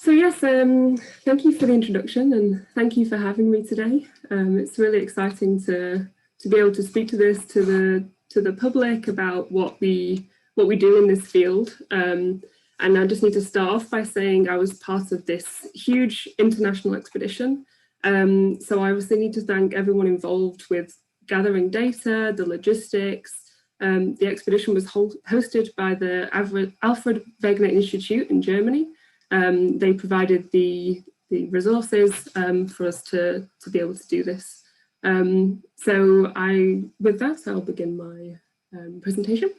So yes, thank you for the introduction and thank you for having me today. It's really exciting to be able to speak to this to the public about what we do in this field. And I just need to start off by saying I was part of this huge international expedition. So I obviously need to thank everyone involved with gathering data, the logistics. The expedition was hosted by the Alfred Wegener Institute in Germany. They provided the resources for us to be able to do this. So with that, I'll begin my presentation.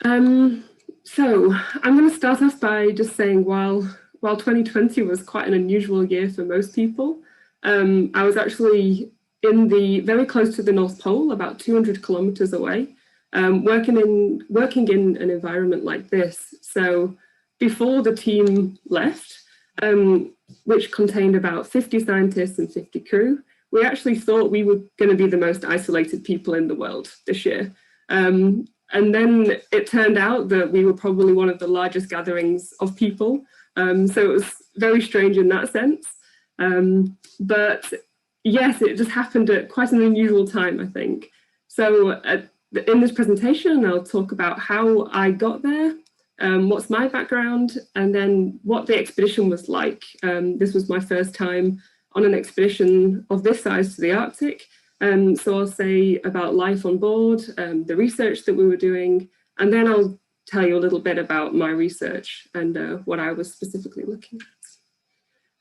So I'm going to start off by just saying while 2020 was quite an unusual year for most people, I was actually very close to the North Pole, about 200 kilometers away. Working in an environment like this. So before the team left, which contained about 50 scientists and 50 crew, we actually thought we were going to be the most isolated people in the world this year. And then it turned out that we were probably one of the largest gatherings of people. So it was very strange in that sense. But yes, it just happened at quite an unusual time, I think. So in this presentation, I'll talk about how I got there, what's my background, and then what the expedition was like. This was my first time on an expedition of this size to the Arctic. So I'll say about life on board, the research that we were doing, and then I'll tell you a little bit about my research and what I was specifically looking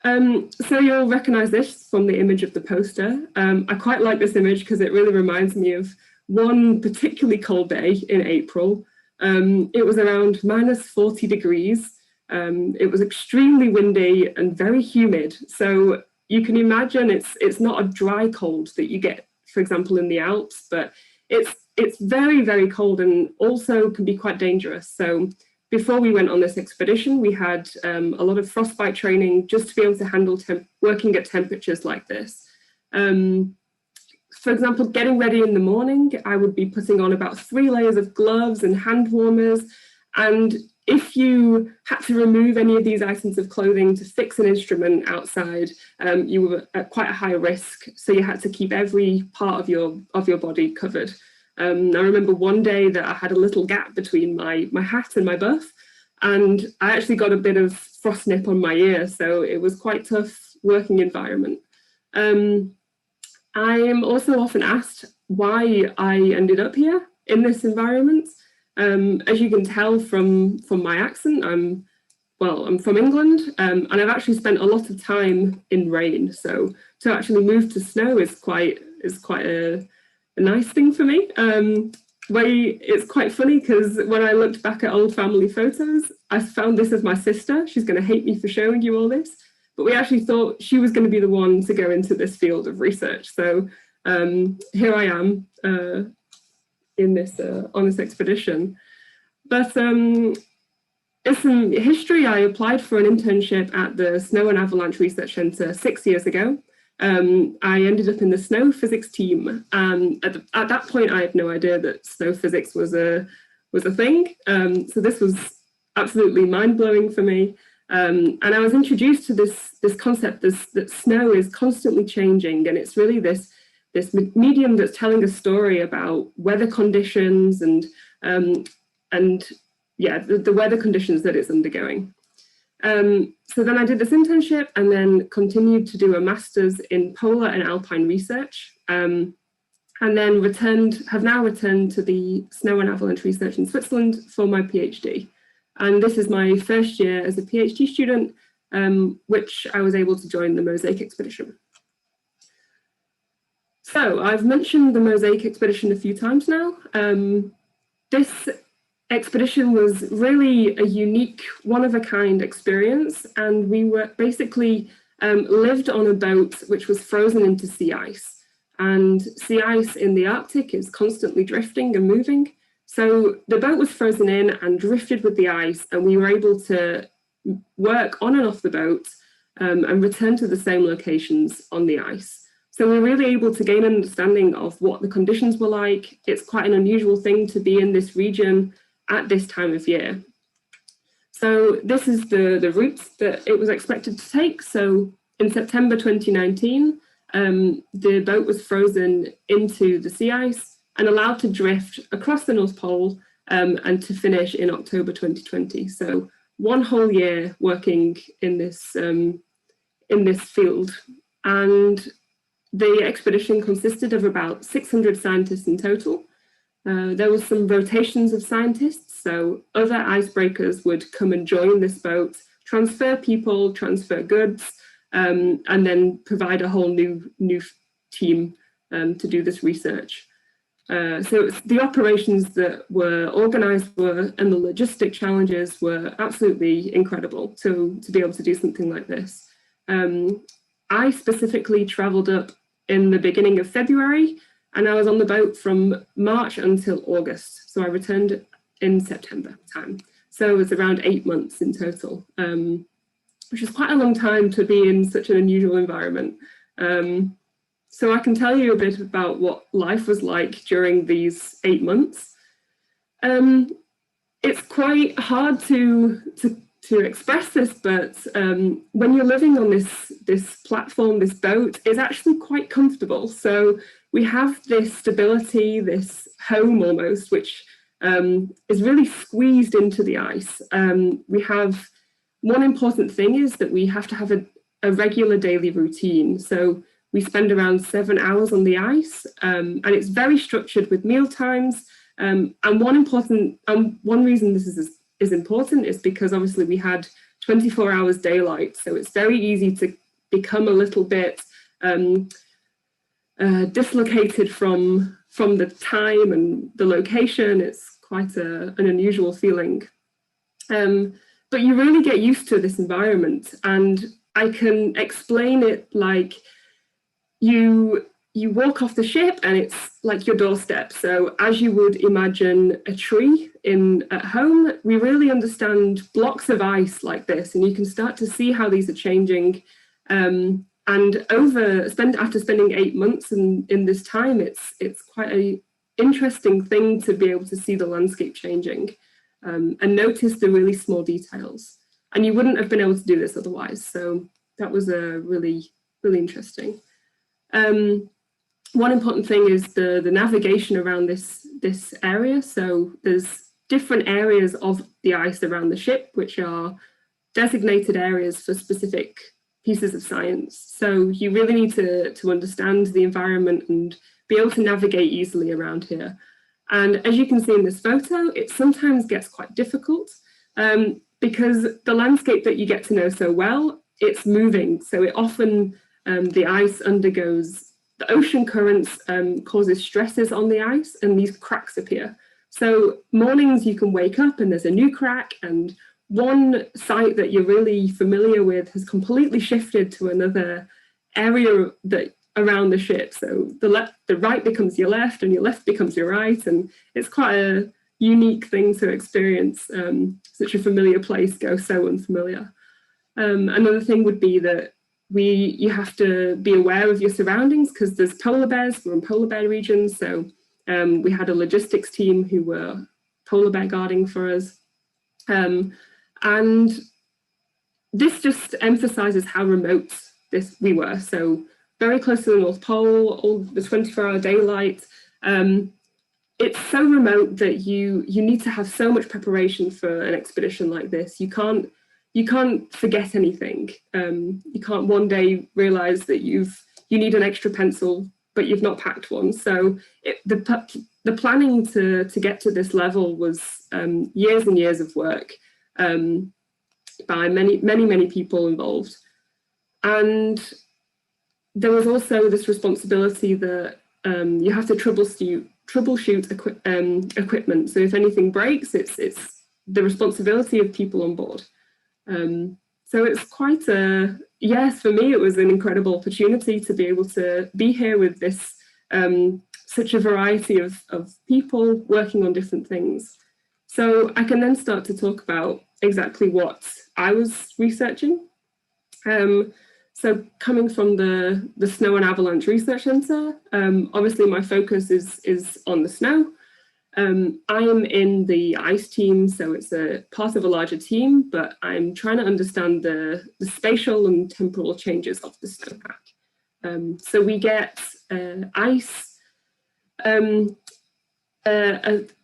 at. So you'll recognize this from the image of the poster. I quite like this image because it really reminds me of one particularly cold day in April. It was around minus 40 degrees. It was extremely windy and very humid. So you can imagine it's not a dry cold that you get, for example, in the Alps, but it's very, very cold and also can be quite dangerous. So before we went on this expedition, we had a lot of frostbite training just to be able to handle working at temperatures like this. For example, getting ready in the morning, I would be putting on about 3 layers of gloves and hand warmers. And if you had to remove any of these items of clothing to fix an instrument outside, you were at quite a high risk. So you had to keep every part of your body covered. I remember one day that I had a little gap between my hat and my buff, and I actually got a bit of frost nip on my ear. So it was quite a tough working environment. I am also often asked why I ended up here in this environment. As you can tell from my accent, I'm from England, and I've actually spent a lot of time in rain. So to actually move to snow is quite a nice thing for me. It's quite funny because when I looked back at old family photos, I found this as my sister. She's going to hate me for showing you all this. But we actually thought she was going to be the one to go into this field of research. So here I am in this on this expedition. But in some history, I applied for an internship at the Snow and Avalanche Research Centre 6 years ago. I ended up in the snow physics team. At that point, I had no idea that snow physics was a thing. So this was absolutely mind-blowing for me. And I was introduced to this concept that snow is constantly changing, and it's really this medium that's telling a story about weather conditions and the weather conditions that it's undergoing. So then I did this internship and then continued to do a master's in polar and alpine research, and then have now returned to the Snow and Avalanche Research in Switzerland for my PhD. And this is my first year as a PhD student, which I was able to join the MOSAiC expedition. So I've mentioned the MOSAiC expedition a few times now. This expedition was really a unique, one-of-a-kind experience, and we were basically lived on a boat which was frozen into sea ice. And sea ice in the Arctic is constantly drifting and moving. So the boat was frozen in and drifted with the ice, and we were able to work on and off the boat and return to the same locations on the ice. So we're really able to gain an understanding of what the conditions were like. It's quite an unusual thing to be in this region at this time of year. So this is the route that it was expected to take. So in September 2019, the boat was frozen into the sea ice and allowed to drift across the North Pole and to finish in October 2020. So one whole year working in this field. And the expedition consisted of about 600 scientists in total. There was some rotations of scientists, so other icebreakers would come and join this boat, transfer people, transfer goods, and then provide a whole new team to do this research. So the operations that were organised and the logistic challenges were absolutely incredible to be able to do something like this. I specifically travelled up in the beginning of February, and I was on the boat from March until August. So I returned in September time. So it was around 8 months in total, which is quite a long time to be in such an unusual environment. So I can tell you a bit about what life was like during these 8 months. It's quite hard to express this, but when you're living on this platform, this boat, is actually quite comfortable. So we have this stability, this home almost, which is really squeezed into the ice. We have one important thing is that we have to have a regular daily routine. So we spend around 7 hours on the ice, and it's very structured with meal times. And one reason this is important is because obviously we had 24 hours daylight, so it's very easy to become a little bit dislocated from the time and the location. It's quite an unusual feeling. But you really get used to this environment, and I can explain it like you walk off the ship and it's like your doorstep. So as you would imagine a tree at home, we really understand blocks of ice like this, and you can start to see how these are changing. And after spending 8 months in this time, it's quite an interesting thing to be able to see the landscape changing and notice the really small details. And you wouldn't have been able to do this otherwise. So that was really, really interesting. One important thing is the navigation around this area. So there's different areas of the ice around the ship, which are designated areas for specific pieces of science. So you really need to understand the environment and be able to navigate easily around here. And as you can see in this photo, it sometimes gets quite difficult because the landscape that you get to know so well, it's moving. So it often, the ice undergoes, the ocean currents causes stresses on the ice, and these cracks appear. So mornings you can wake up and there's a new crack, and one site that you're really familiar with has completely shifted to another area around the ship. So the right becomes your left and your left becomes your right, and it's quite a unique thing to experience such a familiar place go so unfamiliar. Another thing would be that you have to be aware of your surroundings because there's polar bears. We're in polar bear regions, so we had a logistics team who were polar bear guarding for us. And this just emphasizes how remote we were. So very close to the North Pole, all the 24-hour daylight. It's so remote that you need to have so much preparation for an expedition like this. You can't forget anything. You can't one day realize that you need an extra pencil, but you've not packed one. So the planning to get to this level was years and years of work by many people involved. And there was also this responsibility that you have to troubleshoot equipment. So if anything breaks, it's the responsibility of people on board. So it's quite yes, for me, it was an incredible opportunity to be able to be here with this, such a variety of people working on different things. So I can then start to talk about exactly what I was researching. So coming from the Snow and Avalanche Research Centre, obviously my focus is on the snow. I'm in the ice team, so it's a part of a larger team, but I'm trying to understand the spatial and temporal changes of the snowpack. So we get ice,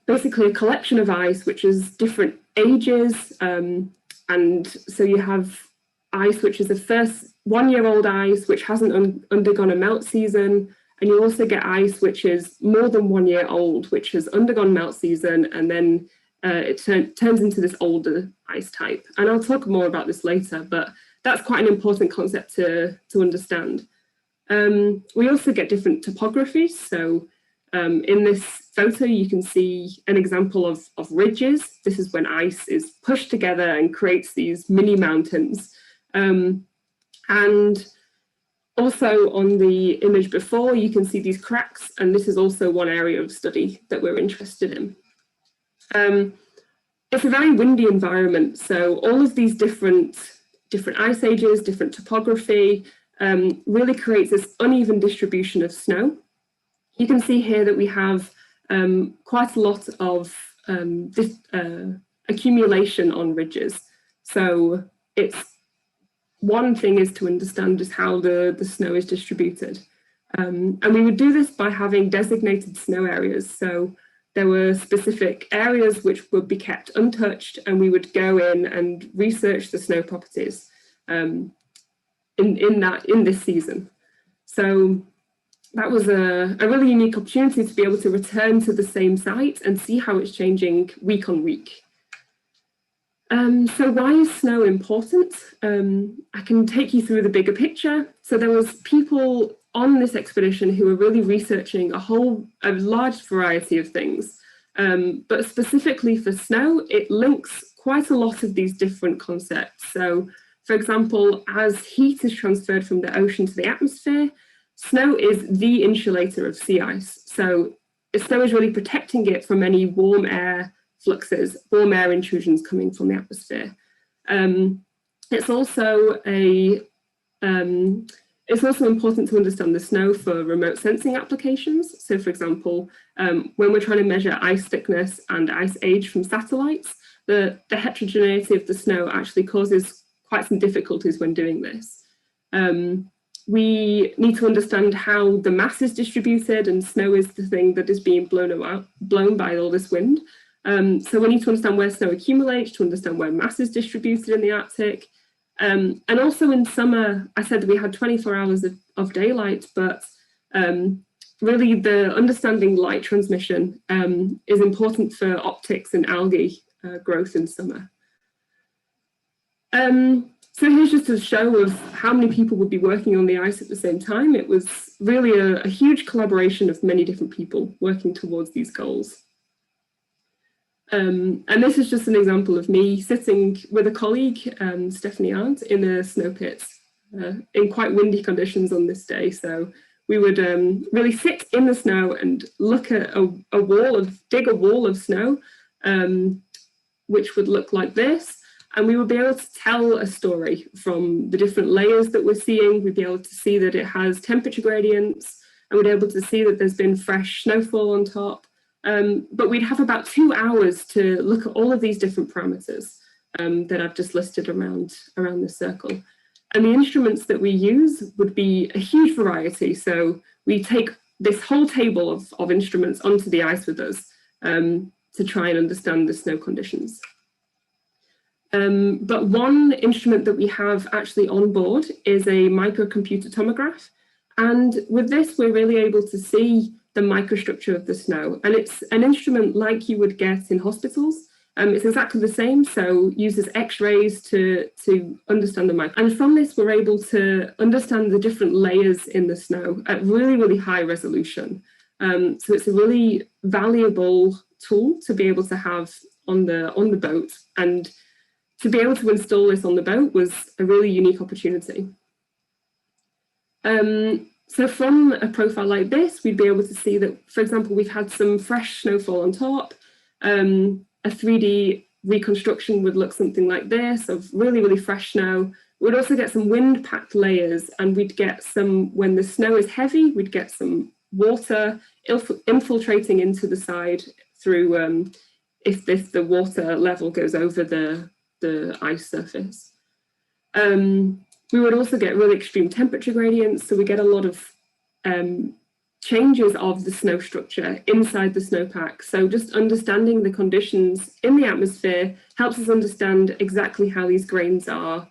basically a collection of ice, which is different ages. And so you have ice, which is the first 1-year-old ice, which hasn't undergone a melt season. And you also get ice, which is more than 1 year old, which has undergone melt season, and then it turns into this older ice type. And I'll talk more about this later, but that's quite an important concept to understand. We also get different topographies. So in this photo, you can see an example of ridges. This is when ice is pushed together and creates these mini mountains. And also on the image before, you can see these cracks, and this is also one area of study that we're interested in. It's a very windy environment, so all of these different ice ages, different topography, really creates this uneven distribution of snow. You can see here that we have quite a lot of accumulation on ridges. So one thing is to understand just how the snow is distributed. And we would do this by having designated snow areas. So there were specific areas which would be kept untouched, and we would go in and research the snow properties in this season. So that was a really unique opportunity to be able to return to the same site and see how it's changing week on week. So why is snow important? I can take you through the bigger picture. So there was people on this expedition who were really researching a large variety of things, but specifically for snow, it links quite a lot of these different concepts. So for example, as heat is transferred from the ocean to the atmosphere, snow is the insulator of sea ice. So snow is really protecting it from any warm air fluxes, warm air intrusions coming from the atmosphere. It's also important to understand the snow for remote sensing applications. So for example, when we're trying to measure ice thickness and ice age from satellites, the heterogeneity of the snow actually causes quite some difficulties when doing this. We need to understand how the mass is distributed, and snow is the thing that is being blown by all this wind. So we need to understand where snow accumulates, to understand where mass is distributed in the Arctic. And also in summer, I said that we had 24 hours of daylight, but really the understanding light transmission is important for optics and algae growth in summer. So here's just a show of how many people would be working on the ice at the same time. It was really a huge collaboration of many different people working towards these goals. And this is just an example of me sitting with a colleague, Stephanie Arndt, in a snow pit in quite windy conditions on this day. So we would really sit in the snow and look at dig a wall of snow, which would look like this. And we would be able to tell a story from the different layers that we're seeing. We'd be able to see that it has temperature gradients, and we'd be able to see that there's been fresh snowfall on top. But we'd have about 2 hours to look at all of these different parameters that I've just listed around this circle. And the instruments that we use would be a huge variety. So we take this whole table of instruments onto the ice with us to try and understand the snow conditions. But one instrument that we have actually on board is a microcomputer tomograph. And with this, we're really able to see the microstructure of the snow. And it's an instrument like you would get in hospitals. It's exactly the same, so uses X-rays to understand the micro. And from this, we're able to understand the different layers in the snow at really, really high resolution. So it's a really valuable tool to be able to have on the boat. And to be able to install this on the boat was a really unique opportunity. So from a profile like this, we'd be able to see that, for example, we've had some fresh snowfall on top. A 3D reconstruction would look something like this, of really, really fresh snow. We'd also get some wind-packed layers, and we'd get some, when the snow is heavy, we'd get some water infiltrating into the side through if the water level goes over the ice surface. We would also get really extreme temperature gradients, so we get a lot of changes of the snow structure inside the snowpack. So just understanding the conditions in the atmosphere helps us understand exactly how these grains are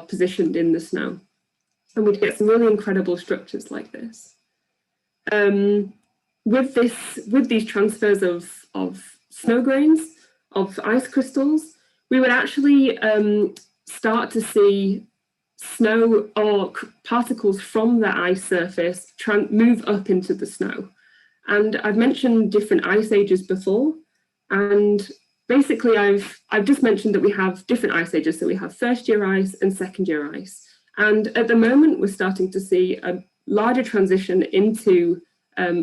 positioned in the snow. And we'd get some really incredible structures like this. With these transfers of snow grains, of ice crystals, we would actually start to see snow or particles from the ice surface move up into the snow. And I've mentioned different ice ages before, and basically I've just mentioned that we have different ice ages. So we have first year ice and second year ice. And at the moment, we're starting to see a larger transition into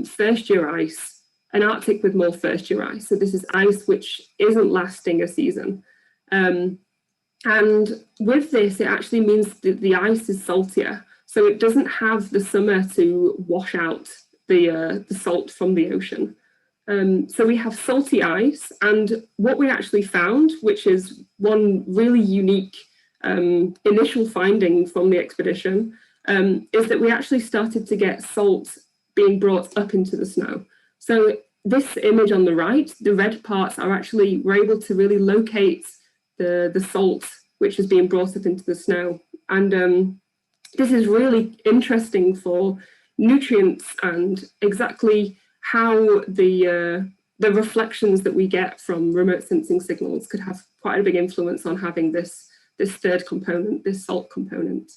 first year ice, an Arctic with more first year ice. So this is ice which isn't lasting a season. And with this, it actually means that the ice is saltier. So it doesn't have the summer to wash out the salt from the ocean. So we have salty ice. And what we actually found, which is one really unique initial finding from the expedition, is that we actually started to get salt being brought up into the snow. So this image on the right, the red parts are actually, we're able to really locate the salt which is being brought up into the snow. And this is really interesting for nutrients and exactly how the reflections that we get from remote sensing signals could have quite a big influence on having this third component, this salt component.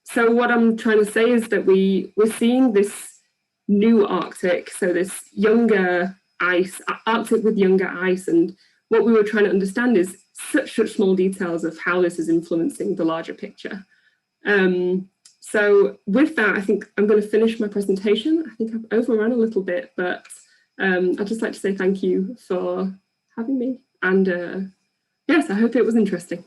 So what I'm trying to say is that we're seeing this new Arctic, so this younger ice, Arctic with younger ice, and what we were trying to understand is such small details of how this is influencing the larger picture. So with that, I think I'm going to finish my presentation. I think I've overrun a little bit, but I'd just like to say thank you for having me. And yes, I hope it was interesting.